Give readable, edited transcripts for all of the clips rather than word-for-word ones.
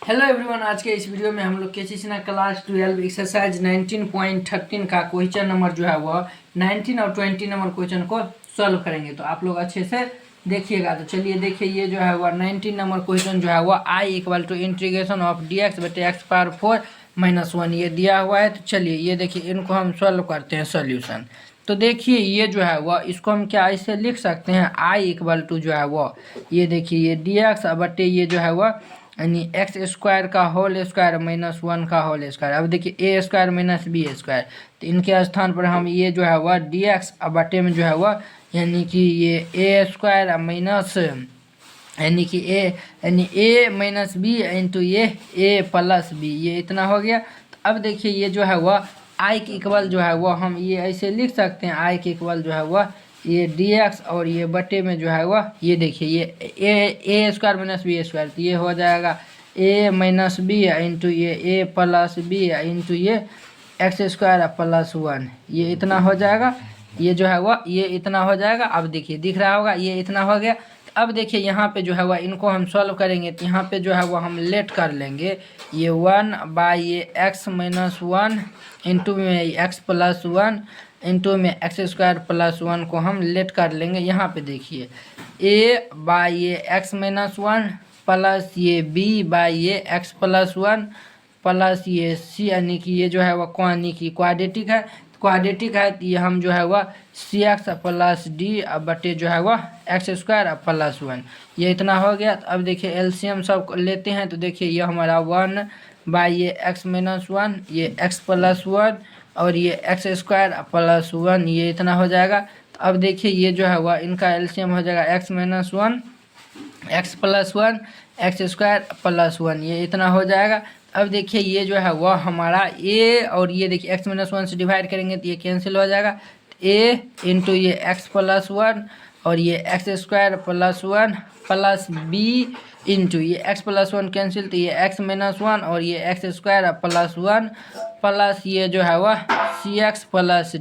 Hello everyone, आज के इस वीडियो में हम लोग केसीसीना क्लास 12 एक्सरसाइज 19.13 का क्वेश्चन नंबर जो है वह 19 और 20 नंबर क्वेश्चन को सॉल्व करेंगे। तो आप लोग अच्छे से देखिएगा। तो चलिए देखिए, ये जो है वह 19 नंबर क्वेश्चन जो है वह I equal to integration of D X बटे एक्स पावर 4 -1 ये दिया हुआ है। तो चलिए ये देखिए, इनको हम सॉल्व करते हैं सॉल्यूशन। तो देखिए ये जो है वह इसको हम क्या ऐसे लिख सकते हैं, आई इक्वल टू जो है वह ये देखिए ये डी एक्स बटे ये जो है वह यानी एक्स स्क्वायर का होल स्क्वायर -1 का होल स्क्वायर। अब देखिए ए स्क्वायर माइनस बी स्क्वायर, तो इनके स्थान पर हम ये जो है वह डी एक्स बटे में जो है वह यानी कि ये ए स्क्वायर माइनस यानी कि ए माइनस बी इंटू ये ए प्लस बी, ये इतना हो गया। तो अब देखिए ये जो है वह आई के इक्वल जो है वह हम ये ऐसे लिख सकते हैं, आई के इक्वल जो है वह ये डी एक्स और ये बटे में जो है वह ये देखिए ये ए स्क्वायर माइनस बी स्क्वायर, तो ये हो जाएगा ए माइनस बी इंटू ये ए प्लस बी इंटू ये एक्स स्क्वायर प्लस 1, ये इतना हो जाएगा। ये जो है वह ये इतना हो जाएगा। अब देखिए दिख रहा होगा ये इतना हो गया। अब देखिए यहाँ पे जो है वह इनको हम सॉल्व करेंगे, तो यहाँ पे जो है वह हम लेट कर लेंगे ये 1 बाई ये एक्स माइनस 1 इंटू में एक्स प्लस 1 इंटू में एक्स स्क्वायर प्लस 1 को हम लेट कर लेंगे। यहाँ पे देखिए ए बाई ये एक्स माइनस 1 प्लस ये बी बाई ये एक्स प्लस 1 प्लस ये सी यानी कि ये जो है वह यानी कि क्वाड्रेटिक है, क्वाड्रेटिक है तो ये हम जो है वह सी एक्स प्लस डी बटे जो है वह एक्स स्क्वायर प्लस 1, ये इतना हो गया। तो अब देखिए एलसीएम सब लेते हैं, तो देखिए ये हमारा 1 बाई ये एक्स माइनस 1 ये एक्स प्लस 1 और ये एक्स स्क्वायर प्लस 1, ये इतना हो जाएगा। तो अब देखिए ये जो है वह इनका एलसीएम हो जाएगा x minus 1 x plus 1 x square plus 1, ये इतना हो जाएगा। अब देखिए ये जो है वह हमारा ए और ये देखिए एक्स माइनस 1 से डिवाइड करेंगे तो ये कैंसिल हो जाएगा। ए इंटू ये एक्स प्लस 1 और ये एक्स स्क्वायर प्लस 1 प्लस बी इंटू ये एक्स प्लस 1 कैंसिल, तो ये एक्स माइनस 1 और ये एक्स स्क्वायर प्लस 1 प्लस ये जो है वह सी एक्स प्लस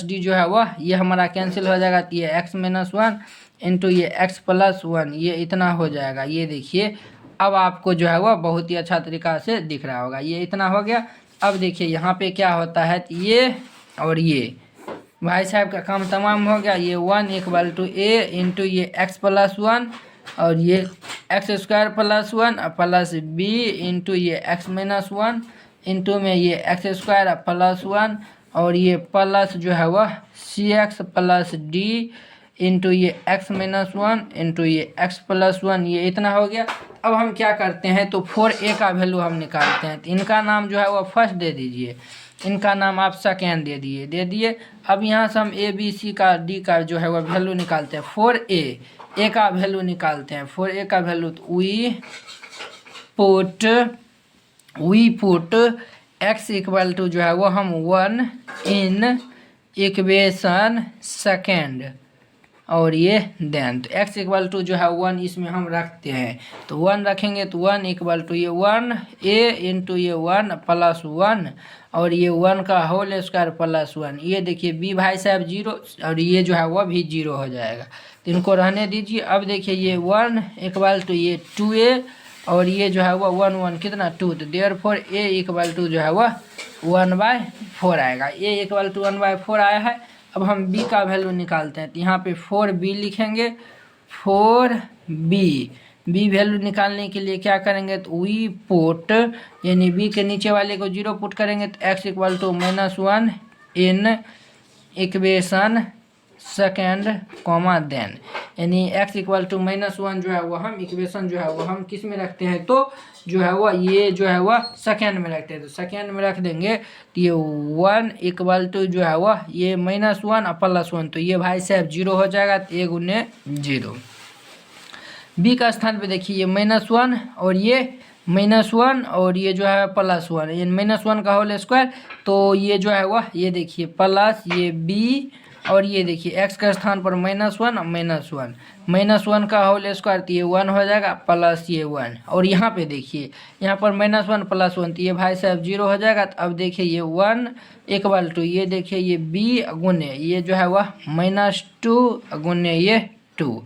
डी जो है वह ये हमारा कैंसिल हो जाएगा। तो ये एक्स माइनस 1 इंटू ये एक्स प्लस 1, ये इतना हो जाएगा। ये देखिए अब आपको जो है वह बहुत ही अच्छा तरीका से दिख रहा होगा, ये इतना हो गया। अब देखिए यहाँ पे क्या होता है, तो ये और ये भाई साहब का काम तमाम हो गया। ये 1 इक्वल टू ए इंटू ये एक्स प्लस 1 और ये एक्स स्क्वायर प्लस 1 प्लस बी इंटू ये एक्स माइनस 1 इंटू में ये एक्स स्क्वायर प्लस 1 और ये प्लस जो है वह सी एक्स प्लस डी इंटू ये एक्स माइनस 1 इंटू ये एक्स प्लस 1, ये इतना हो गया। अब हम क्या करते हैं, तो 4a का वैल्यू हम निकालते हैं। तो इनका नाम जो है वो फर्स्ट दे दीजिए, इनका नाम आप सेकेंड दे दिए। अब यहाँ से हम ए बी सी का डी का जो है वो वैल्यू निकालते हैं। 4a का वैल्यू निकालते हैं। 4a का वैल्यू तो we put X equal to जो है वो हम 1 इन इक्वेशन सेकेंड और ये देन, तो x इक्वल टू जो है 1 इसमें हम रखते हैं। तो 1 रखेंगे तो 1 इक्वल टू ये 1 a इंटू ये 1 प्लस 1 और ये 1 का होल स्क्वायर प्लस 1, ये देखिए b भाई साहब 0 और ये जो है वह भी 0 हो जाएगा, तो इनको रहने दीजिए। अब देखिए ये 1 इक्वल टू ये 2a और ये जो है वह 1 1 कितना 2, तो देयरफॉर a इक्वल टू जो है वह 1/4 आएगा। a इक्वल टू 1/4 आया है। अब हम b का वैल्यू निकालते हैं, तो यहाँ पे 4b लिखेंगे। 4b वैल्यू निकालने के लिए क्या करेंगे, तो वी पुट यानी b के नीचे वाले को 0 पुट करेंगे तो x equal to -1 in equation second comma then, यानी x इक्वल टू -1 जो है वह हम इक्वेशन जो है वह हम किस में रखते हैं, तो जो है वह ये जो है वह सेकेंड में रखते हैं। तो सेकेंड में रख देंगे तो ये 1 इक्वल टू जो है वह ये -1 प्लस 1, तो ये भाई साहब 0 हो जाएगा। तो 1 गुने 0। बी का स्थान पे देखिए ये -1 और ये -1 और ये जो है प्लस 1, ये -1 का होल स्क्वायर, तो ये जो है वह ये देखिए प्लस ये बी और ये देखिए x का स्थान पर -1 का होल स्क्वायर, तो ये 1 हो जाएगा प्लस ये 1 और यहाँ पे देखिए यहाँ पर -1 प्लस 1, तो ये भाई साहब 0 हो जाएगा। तो अब देखिए ये 1 इक्वल टू ये देखिए ये b गुने ये जो है वह -2 गुने ये 2।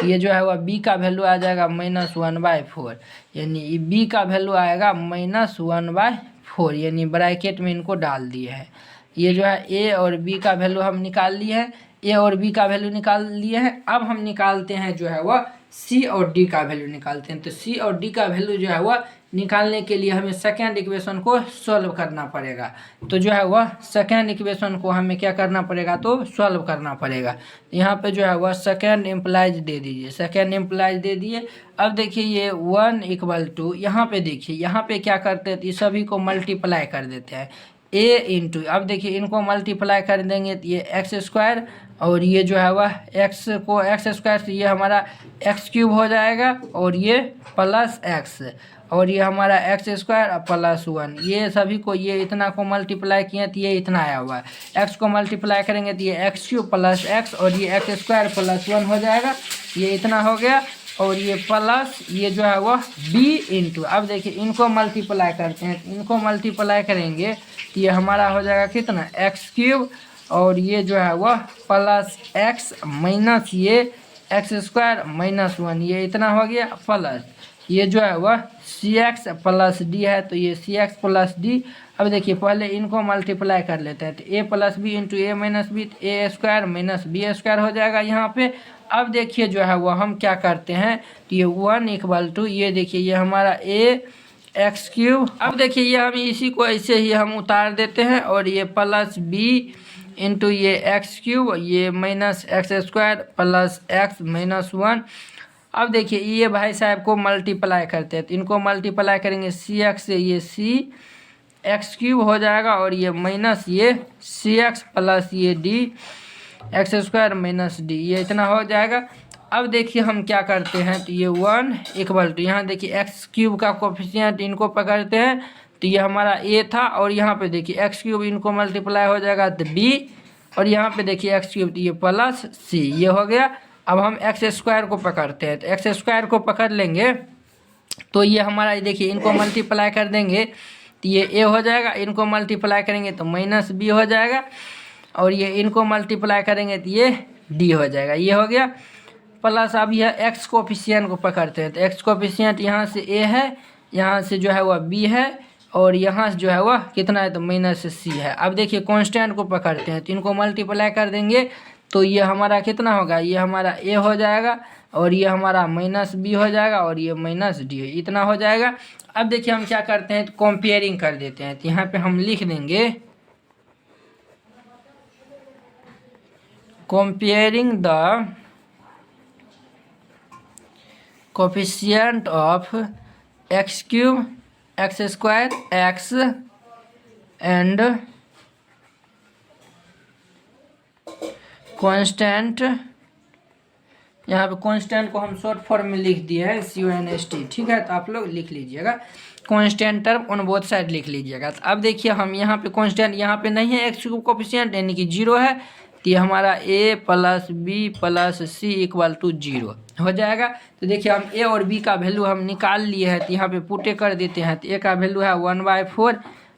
ये जो है वह बी का वैल्यू आ जाएगा -1/4, यानी बी का वैल्यू आएगा -1/4, यानी ब्रैकेट में इनको डाल दिए हैं। ये जो है ए और बी का वैल्यू हम निकाल लिए हैं, ए और बी का वैल्यू निकाल लिए हैं। अब हम निकालते हैं जो है वह सी और डी का वैल्यू निकालते हैं। तो सी और डी का वैल्यू जो है वह निकालने के लिए हमें सेकेंड इक्वेशन को सॉल्व करना पड़ेगा। तो जो है वह सेकेंड इक्वेशन को हमें क्या करना पड़ेगा, तो सॉल्व करना पड़ेगा। यहाँ पे जो है वह सेकेंड इम्प्लाइज दे दीजिए, सेकेंड इम्प्लाइज दे दिए। अब देखिए ये 1 = यहाँ पे देखिए, यहाँ पे क्या करते हैं, तो ये सभी को मल्टीप्लाई कर देते हैं ए इंटू। अब देखिए इनको मल्टीप्लाई कर देंगे तो ये x² और ये जो है वह x को x² से ये हमारा x³ हो जाएगा और ये +x और ये हमारा x² +1। ये सभी को ये इतना को मल्टीप्लाई किए तो ये इतना आया हुआ है। x को मल्टीप्लाई करेंगे तो ये x³ +x और ये x² +1 हो जाएगा, ये इतना हो गया। और ये प्लस ये जो है वह b इंटू। अब देखिए इनको मल्टीप्लाई करते हैं, इनको मल्टीप्लाई करेंगे तो ये हमारा हो जाएगा कितना, x³ और ये जो है वह +x माइनस ये x² -1, ये इतना हो गया। प्लस ये जो है वह cx + d है, तो ये cx + d। अब देखिए पहले इनको मल्टीप्लाई कर लेते हैं, तो a + b into a - b, a² - b² हो जाएगा यहाँ पे। अब देखिए जो है वह हम क्या करते हैं, तो ये 1 = ये देखिए ये हमारा x³। अब देखिए ये हम इसी को ऐसे ही हम उतार देते हैं और ये +b इंटू ये x³ ये -x² +x -1। अब देखिए ये भाई साहब को मल्टीप्लाई करते हैं, तो इनको मल्टीप्लाई करेंगे cx से ये x³ हो जाएगा और ये माइनस ये cx प्लस ये d x² - d, ये इतना हो जाएगा। अब देखिए हम क्या करते हैं, तो ये 1 = यहाँ देखिए x³ का कोफिशिएंट इनको पकड़ते हैं, तो ये हमारा a था और यहाँ पे देखिए x³ इनको मल्टीप्लाई हो जाएगा तो b और यहाँ पे देखिए x³ तो ये +c, ये हो गया। अब हम x² को पकड़ते हैं, तो x² को पकड़ लेंगे तो ये हमारा देखिए इनको मल्टीप्लाई कर देंगे तो ये a हो जाएगा, इनको मल्टीप्लाई करेंगे तो -b हो जाएगा और ये इनको मल्टीप्लाई करेंगे तो ये d हो जाएगा, ये हो गया। प्लस अब यह x कोफिशिएंट को पकड़ते हैं, तो x कोफिशिएंट यहाँ से a है, यहाँ से जो है वह b है और यहाँ से जो है वह कितना है, तो -c है। अब देखिए कांस्टेंट को पकड़ते हैं, तो इनको मल्टीप्लाई कर देंगे तो ये हमारा कितना होगा, ये हमारा a हो जाएगा और ये हमारा -b हो जाएगा और ये -d इतना हो जाएगा। अब देखिए हम क्या करते हैं, तो कंपेयरिंग कर देते हैं, तो यहाँ पे हम लिख देंगे comparing the coefficient of x³ x² x and constant. यहाँ पे कांस्टेंट को हम शॉर्ट फॉर्म में लिख दिए हैं CONST, ठीक है, तो आप लोग लिख लीजिएगा constant term on both side लिख लीजिएगा। तो अब देखिए हम यहाँ पे कांस्टेंट यहाँ पे नहीं है x³ कोफिशिएंट यानी कि 0 है, तो ये हमारा a + b + c = 0 हो जाएगा। तो देखिए हम a और b का वैल्यू हम निकाल लिए हैं, तो यहाँ पे पुटे कर देते हैं, तो a का वैल्यू है 1/4,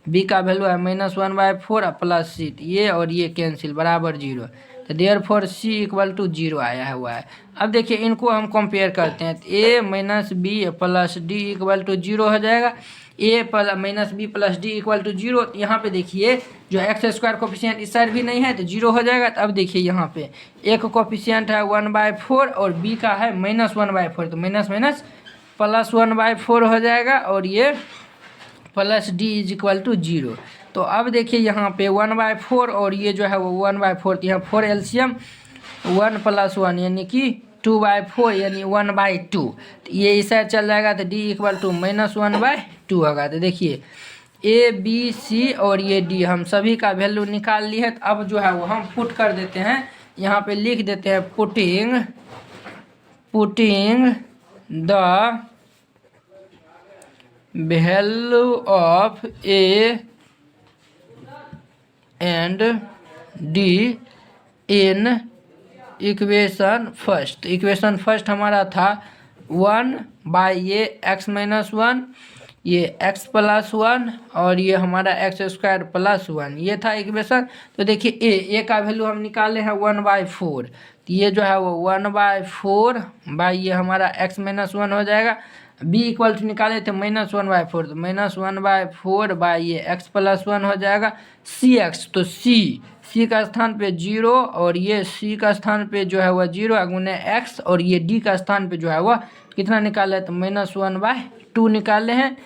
b का वैल्यू है -1/4 प्लस c, ये और ये कैंसिल बराबर 0, तो देयरफॉर c = 0 आया हुआ है। अब देखिए इनको हम कंपेयर करते हैं, तो a - b + d = 0 हो जाएगा, a - b + d = 0। यहाँ पे देखिए जो x² कोफिशिएंट इस साइड भी नहीं है तो 0 हो जाएगा। तो अब देखिए यहाँ पे एक कोफिशिएंट है 1/4 और b का है -1/4, तो माइनस +1/4 हो जाएगा और ये +d = 0। तो अब देखिए यहाँ पे 1/4 और ये जो है वो 1/4, तो यहाँ 4 LCM 1 + 1 यानी कि 2/4 यानी 1/2, तो ये इस साइड चल जाएगा तो d = -1/2 होगा। तो देखिए a b c और ये d हम सभी का वैल्यू निकाल लिए है। तो अब जो है वो हम पुट कर देते हैं, यहाँ पे लिख देते हैं putting the value of a and d in equation first. Equation first हमारा था 1/a x - 1 ये x प्लस 1 और ये हमारा एक्स स्क्वायर प्लस 1, ये था इक्वेशन। तो देखिए ए का वैल्यू हम निकाले हैं 1/4, तो ये जो है वो 1/4 बाई ये हमारा x माइनस 1 हो जाएगा। b इक्वल टू निकाले थे -1/4, तो -1/4 बाई ये x प्लस 1 हो जाएगा। cx, तो c का स्थान पे 0 और ये c का स्थान पे जो है वह 0 गुने x, और ये d का स्थान पे जो है वह कितना निकाले तो -1/2 निकाले हैं।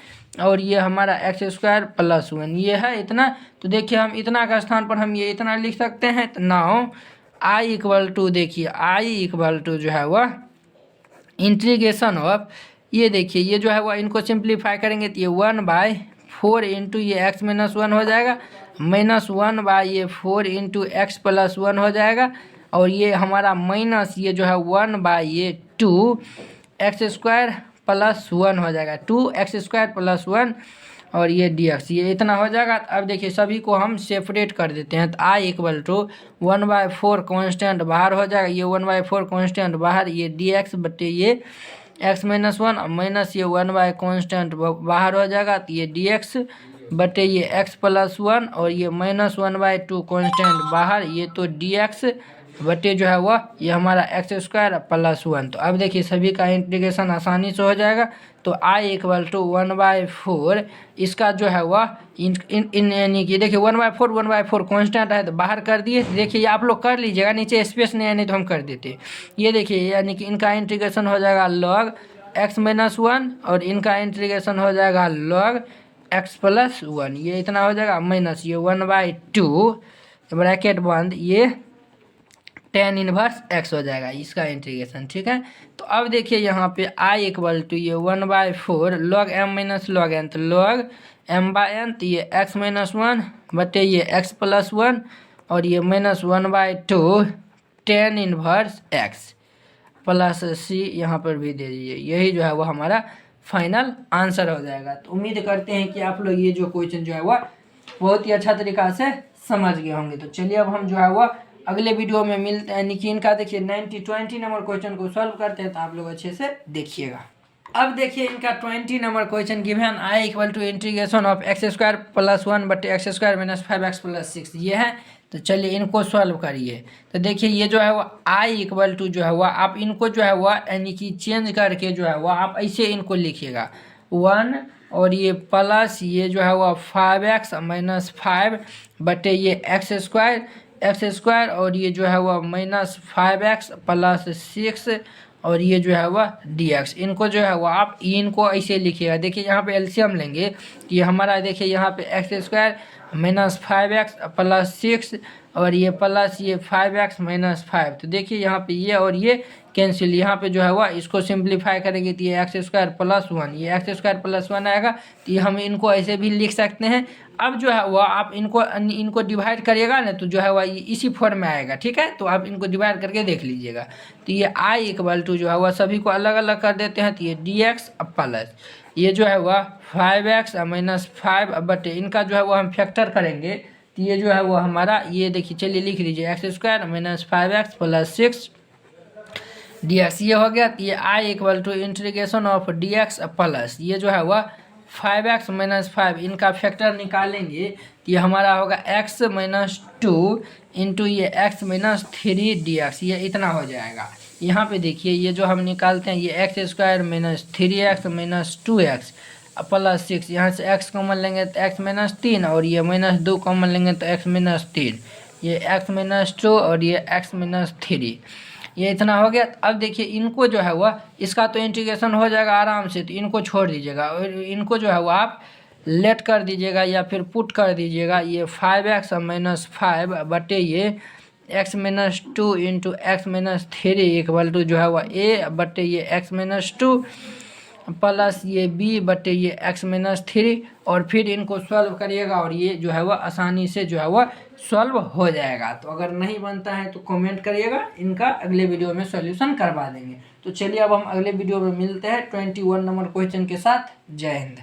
और ये हमारा एक्स स्क्वायर प्लस 1 ये है इतना। तो देखिए हम इतना का स्थान पर हम ये इतना लिख सकते हैं। तो नाउ आई इक्वल टू, देखिए आई इक्वल टू जो है वह इंटीग्रेशन ऑफ, ये देखिए ये जो है वह इनको सिंप्लीफाई करेंगे तो ये 1/4 इंटू ये x माइनस 1 हो जाएगा, -1 बाई ये 4 इंटू एक्स प्लस 1 हो जाएगा। और ये हमारा माइनस ये जो है 1 बाई ये 2 एक्स स्क्वायर प्लस 1 हो जाएगा, 2x स्क्वायर प्लस 1 और ये dx, ये इतना हो जाएगा। अब देखिए सभी को हम सेपरेट कर देते हैं। तो i इक्वल टू 1/4 कॉन्स्टेंट बाहर हो जाएगा, ये 1/4 कॉन्स्टेंट बाहर, ये dx बटे ये x माइनस 1 माइनस ये 1 कॉन्स्टेंट बाहर हो जाएगा, तो ये dx बटे ये x प्लस 1 और ये -1/2 कॉन्स्टेंट बाहर, ये तो dx बटे जो है वह ये हमारा एक्स स्क्वायर प्लस 1। तो अब देखिए सभी का इंटीग्रेशन आसानी से हो जाएगा। तो i इक्वल टू 1/4 इसका जो है वह यानी कि देखिए 1/4 कांस्टेंट है तो बाहर कर दिए। देखिए ये आप लोग कर लीजिएगा, नीचे स्पेस नहीं है नहीं तो हम कर देते। ये देखिए यानी कि इनका इंटीग्रेशन हो जाएगा log x माइनस 1 और इनका इंटीग्रेशन हो जाएगा log x प्लस 1, ये इतना हो जाएगा माइनस ये 1/2 ब्रैकेट बंद, ये tan इनवर्स x हो जाएगा इसका इंटीग्रेशन, ठीक है। तो अब देखिए यहाँ पे i इक्वल टू ये 1/4 log m minus log n, तो log m/n, तो ये x माइनस 1 बटे ये x प्लस 1 और ये -1/2 tan inverse x plus c यहाँ पर भी दे दीजिए। यही जो है वो हमारा फाइनल आंसर हो जाएगा। तो उम्मीद करते हैं कि आप लोग ये जो क्वेश्चन जो है वह बहुत ही अच्छा तरीका से समझ गए होंगे। तो चलिए अब हम जो है वह अगले वीडियो में मिलते हैं, यानी कि इनका देखिए 90-20 नंबर क्वेश्चन को सॉल्व करते हैं, तो आप लोग अच्छे से देखिएगा। अब देखिए इनका 20 नंबर question given i equal to integration of X square plus 1 बटे x square minus 5x plus 6, ये है। तो चलिए इनको सॉल्व करिए। तो देखिए ये जो है वो i इक्वल टू जो है वह आप इनको जो है वह यानी कि चेंज करके जो है वह आप ऐसे इनको लिखिएगा 1 और ये प्लस ये जो है वह 5x माइनस 5 बटे ये एक्स स्क्वायर और ये जो है वह -5x प्लस 6 और ये जो है वह dx। इनको जो है वह आप इनको ऐसे लिखिएगा। देखिए यहाँ पे एलसीएम लेंगे, ये हमारा देखिए यहाँ पे x square minus 5x plus 6 और ये प्लस ये 5x माइनस 5। तो देखिए यहाँ पे ये और ये कैंसिल, यहाँ पे जो है वह इसको सिंप्लीफाई करेंगे तो ये एक्स स्क्वायर प्लस 1, ये एक्स स्क्वायर प्लस 1 आएगा। तो ये हम इनको ऐसे भी लिख सकते हैं। अब जो है वह आप इनको डिवाइड करिएगा ना, तो जो है वह इसी फॉर्म में आएगा, ठीक है। तो आप इनको डिवाइड करके देख लीजिएगा। तो ये i इक्वल टू जो है वह सभी को अलग अलग कर देते हैं, तो ये dx प्लस ये जो है वह 5x माइनस 5 बटे इनका जो है वह हम फैक्टर करेंगे, तो ये जो है वो हमारा ये देखिए चलिए लिख लीजिए X square minus 5x plus 6 dx, ये हो गया। तो ये i equal to integration of dx plus ये जो है वह 5x माइनस 5 इनका फैक्टर निकालेंगे तो ये हमारा होगा x माइनस 2 इंटू ये x माइनस 3 dx, ये इतना हो जाएगा। यहाँ पे देखिए ये जो हम निकालते हैं ये X square minus 3x minus 2x plus 6, यहाँ से x कॉमन लेंगे तो x माइनस 3 और ये -2 कॉमन लेंगे तो x माइनस 3, ये x माइनस 2 और ये x माइनस 3, ये इतना हो गया। अब देखिए इनको जो है वह इसका तो इंटीग्रेशन हो जाएगा आराम से, तो इनको छोड़ दीजिएगा और इनको जो है वह आप लेट कर दीजिएगा या फिर पुट कर दीजिएगा। ये 5x माइनस 5 बटे ये x minus 2 into X minus 3 equal to जो है वह a बटे ये x माइनस 2 प्लस ये b बटे ये x माइनस 3 और फिर इनको सॉल्व करिएगा और ये जो है वह आसानी से जो है वह सॉल्व हो जाएगा। तो अगर नहीं बनता है तो कमेंट करिएगा, इनका अगले वीडियो में सॉल्यूशन करवा देंगे। तो चलिए अब हम अगले वीडियो में मिलते हैं 21 नंबर क्वेश्चन के साथ। जय हिंद।